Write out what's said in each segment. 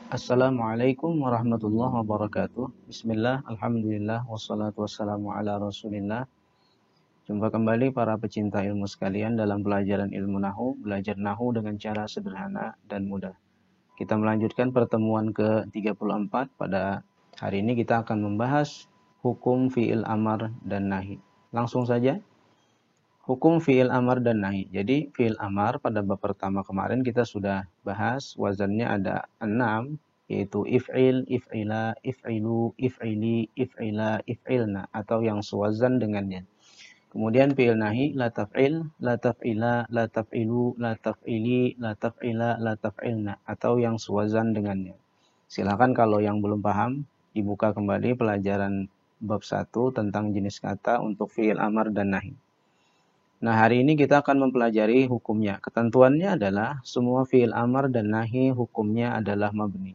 Assalamualaikum warahmatullahi wabarakatuh. Bismillah, alhamdulillah, wassalatu wassalamu ala rasulillah. Jumpa kembali para pecinta ilmu sekalian dalam pelajaran ilmu nahu, belajar nahu dengan cara sederhana dan mudah. Kita melanjutkan pertemuan ke-34. Pada hari ini kita akan membahas hukum fi'il amar dan nahi. Langsung saja. Hukum fi'il amar dan nahi. Jadi fi'il amar pada bab pertama kemarin kita sudah bahas, wazannya ada 6, yaitu if'il, if'ila, if'ilu, if'ili, if'ila, if'ilna, atau yang sewazan dengannya. Kemudian fi'il nahi, la taf'il, la taf'ila, la taf'ilu, la taf'ili, la taf'ila, la taf'ilna, atau yang sewazan dengannya. Silakan kalau yang belum paham, dibuka kembali pelajaran bab 1 tentang jenis kata untuk fi'il amar dan nahi. Nah, hari ini kita akan mempelajari hukumnya. Ketentuannya adalah semua fi'il amar dan nahi hukumnya adalah mabni.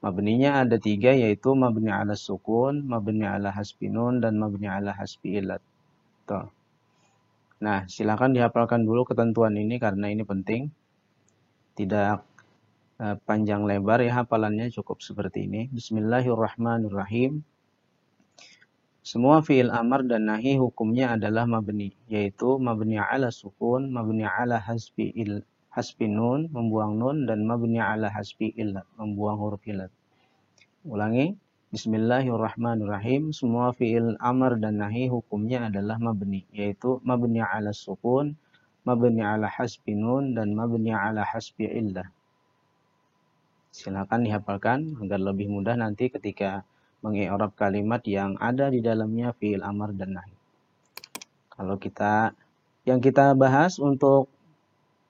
Mabninya ada 3, yaitu mabni ala sukun, mabni ala hasbi nun, dan mabni ala hasbi illat. Tuh. Nah, silakan dihafalkan dulu ketentuan ini karena ini penting. Tidak panjang lebar ya hafalannya, cukup seperti ini. Bismillahirrahmanirrahim. Semua fi'il amar dan nahi hukumnya adalah mabni, yaitu mabni ala sukun, mabni ala hasbi nun, membuang nun, dan mabni ala hasbi illat, membuang huruf illat. Ulangi. Bismillahirrahmanirrahim. Semua fi'il amar dan nahi hukumnya adalah mabni, yaitu mabni ala sukun, mabni ala hasbi nun, dan mabni ala hasbi illah. Silakan dihafalkan agar lebih mudah nanti ketika mengi'rab kalimat yang ada di dalamnya fi'il amar dan nahi. Kalau yang kita bahas untuk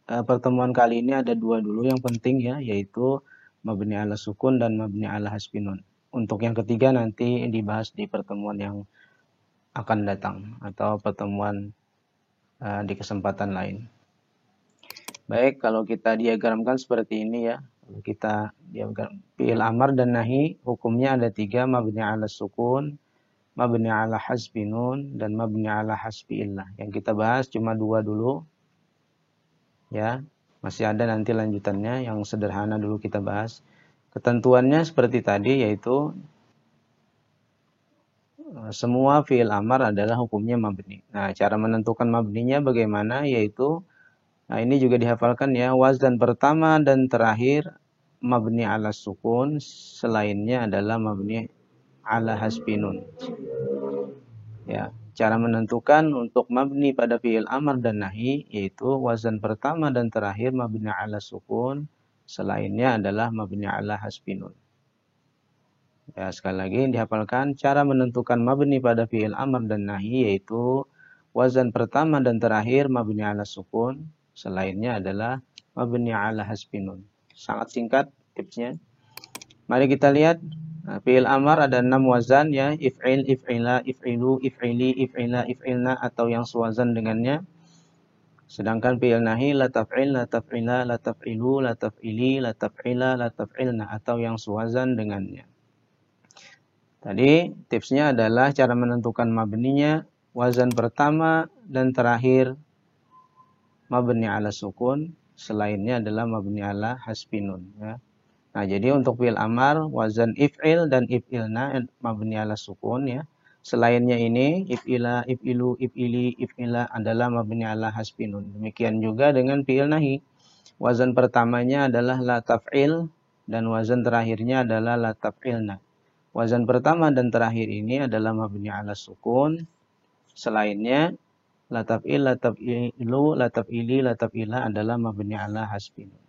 pertemuan kali ini ada 2 dulu yang penting ya, yaitu mabni ala sukun dan mabni ala hasbi nun. Untuk yang ketiga nanti dibahas di pertemuan yang akan datang atau pertemuan di kesempatan lain. Baik, kalau kita diagramkan seperti ini ya. Kita diagram fi'il amar dan nahi hukumnya ada 3, mabni ala sukun, mabni ala hasbi nun, dan mabni ala hasbi illah. Yang kita bahas cuma 2 dulu ya, masih ada nanti lanjutannya. Yang sederhana dulu kita bahas. Ketentuannya seperti tadi, yaitu semua fi'il amar adalah hukumnya mabni. Nah, cara menentukan mabninya bagaimana, yaitu ini juga dihafalkan ya, wazan pertama dan terakhir mabni ala sukun, selainnya adalah mabni ala hasbi nun. Ya, cara menentukan untuk mabni pada fi'il amar dan nahi yaitu wazan pertama dan terakhir mabni ala sukun, selainnya adalah mabni ala hasbi nun. Ya, sekali lagi dihafalkan cara menentukan mabni pada fi'il amar dan nahi yaitu wazan pertama dan terakhir mabni ala sukun, selainnya adalah mabni ala hasbi nun. Sangat singkat tipsnya. Mari kita lihat. Fi'il amar ada 6 wazan ya, if'il, if'ila, if'ilu, if'ili, if'ila, if'ilna, atau yang sewazan dengannya. Sedangkan fi'il nahi la taf'il, la taf'ila, la taf'ilu, la taf'ili, la taf'ila, la taf'ilna, atau yang sewazan dengannya. Tadi tipsnya adalah cara menentukan mabninya wazan pertama dan terakhir mabni ala sukun, selainnya adalah mabni ala hasbi nun ya. Nah, jadi untuk fi'il amar wazan if'il dan if'ilna mabni ala sukun ya. Selainnya ini if'ila, if'ilu, if'ili, if'ila adalah mabni ala hasbi nun. Demikian juga dengan fi'il nahi. Wazan pertamanya adalah la taf'il dan wazan terakhirnya adalah la taf'ilna. Wazan pertama dan terakhir ini adalah mabni ala sukun. Selainnya la taf'il, la taf'ilu, la taf'ili, la taf'ila adalah mabni ala hasbi nun.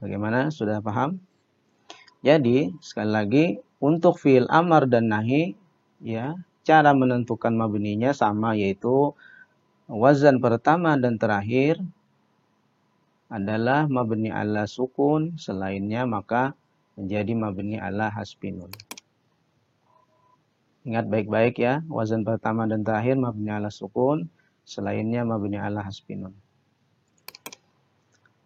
Bagaimana? Sudah paham? Jadi, sekali lagi, untuk fi'il amar dan nahi, ya, cara menentukan mabninya sama, yaitu wazan pertama dan terakhir adalah mabni ala sukun, selainnya maka menjadi mabni ala hasbi nun. Ingat baik-baik ya, wazan pertama dan terakhir mabni ala sukun, selainnya mabni ala hasbi nun.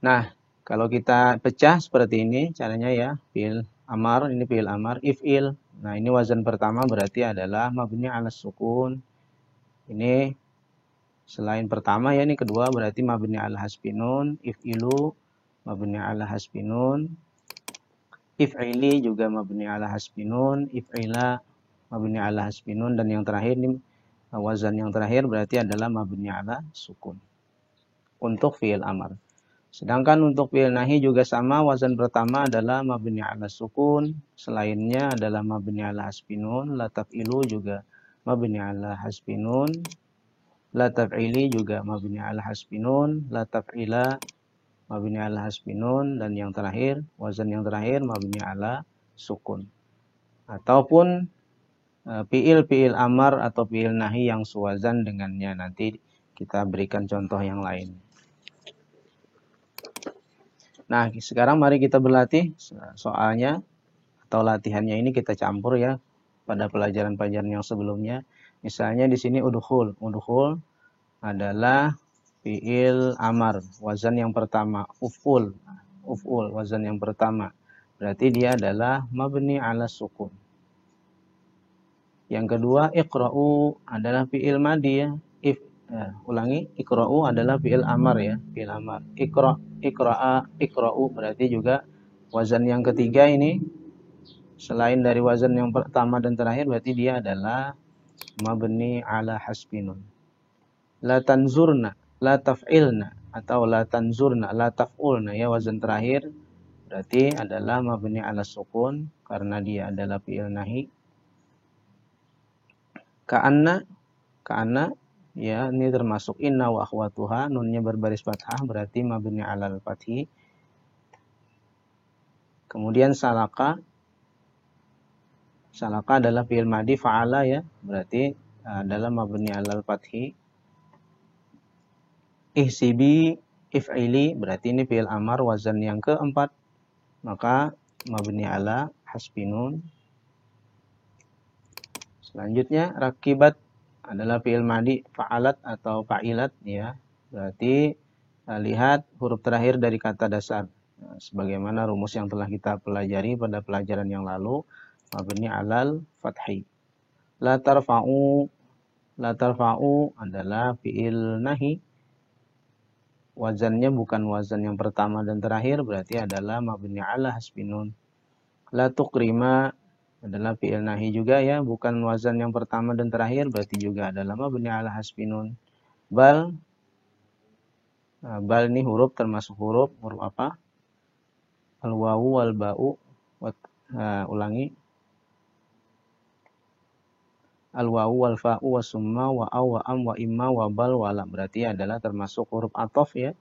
Nah, kalau kita pecah seperti ini caranya ya, fi'il amar, ini fi'il amar, if'il. Nah, ini wazan pertama berarti adalah mabni ala sukun. Ini selain pertama ya, ini kedua berarti mabni ala hasbi nun, if'ilu, mabni ala hasbi nun. If'ili juga mabni ala hasbi nun, if'ila mabni ala hasbi nun, dan yang terakhir ini wazan yang terakhir berarti adalah mabni ala sukun. Untuk fi'il amar. Sedangkan untuk fi'il nahi juga sama, wazan pertama adalah mabni ala sukun, selainnya adalah mabni ala hasbi nun, la taf'ilu juga mabni ala hasbi nun, la taf'ili juga mabni ala hasbi nun, la taf'ila mabni ala hasbi nun, dan yang terakhir, wazan yang terakhir mabni ala sukun. Ataupun fi'il amar atau fi'il nahi yang suwazan dengannya, nanti kita berikan contoh yang lain. Nah, sekarang mari kita berlatih soalnya atau latihannya ini kita campur ya pada pelajaran-pelajaran yang sebelumnya. Misalnya di sini udkhul. Udkhul adalah fi'il amar, wazan yang pertama. Uf'ul wazan yang pertama. Berarti dia adalah mabni ala sukun. Yang kedua, iqra'u adalah fi'il madi ya. Ulangi, iqra'u adalah fi'il amar ya, fi'il amar. Iqra'u berarti juga wazan yang ketiga ini selain dari wazan yang pertama dan terakhir berarti dia adalah mabni ala hasbi nun. La tanzurna, la taf'ilna atau la tanzurna, la taf'ulna ya, wazan terakhir berarti adalah mabni ala sukun karena dia adalah fi'il nahi. Ka'anna ya, ini termasuk inna wa akhwatuha, nunnya berbaris fathah berarti mabni alal fathi. Kemudian salaka adalah fi'il madi fa'ala ya, berarti adalah mabni alal fathi. Ihsibi, if'ili berarti ini fi'il amar wazan yang keempat, maka mabni ala hasbi nun. Selanjutnya rakibat adalah fi'il madi fa'alat atau fa'ilat ya. Berarti lihat huruf terakhir dari kata dasar. Sebagaimana rumus yang telah kita pelajari pada pelajaran yang lalu, mabni alal fathi. La tarfa'u adalah fi'il nahi. Wazannya bukan wazan yang pertama dan terakhir, berarti adalah mabni ala hasbi nun. La tuqrima adalah fi'il nahi juga ya, bukan wazan yang pertama dan terakhir, berarti juga adalah mabni ala hasbi nun. Bal ini huruf termasuk huruf apa? Al-wawu wal ba'u. Ulangi. Al-wawu wal fa'u wa summa wa aw wa am wa imma wa bal wa lam, berarti adalah termasuk huruf athof ya.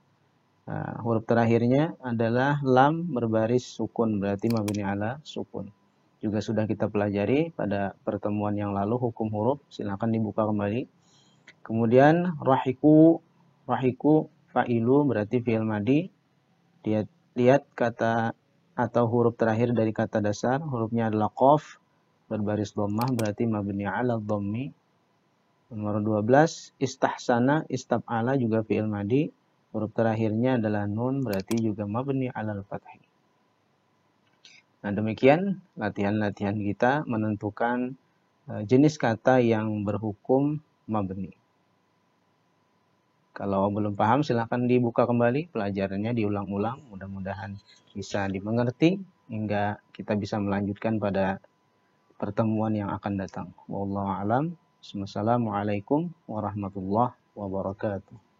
Huruf terakhirnya adalah lam berbaris sukun, berarti mabni ala sukun. Juga sudah kita pelajari pada pertemuan yang lalu hukum huruf, silakan dibuka kembali. Kemudian rahiku fa'ilu berarti fi'il madi. Lihat kata atau huruf terakhir dari kata dasar, hurufnya adalah qaf berbaris dhammah, berarti mabni ala dhammi. Nomor 12, istahsana, istab'ala juga fi'il madi. Huruf terakhirnya adalah nun, berarti juga mabni alal fathi. Nah, demikian latihan-latihan kita menentukan jenis kata yang berhukum mabni. Kalau belum paham silakan dibuka kembali pelajarannya, diulang-ulang, mudah-mudahan bisa dimengerti hingga kita bisa melanjutkan pada pertemuan yang akan datang. Wallahu a'lam. Wassalamualaikum warahmatullahi wabarakatuh.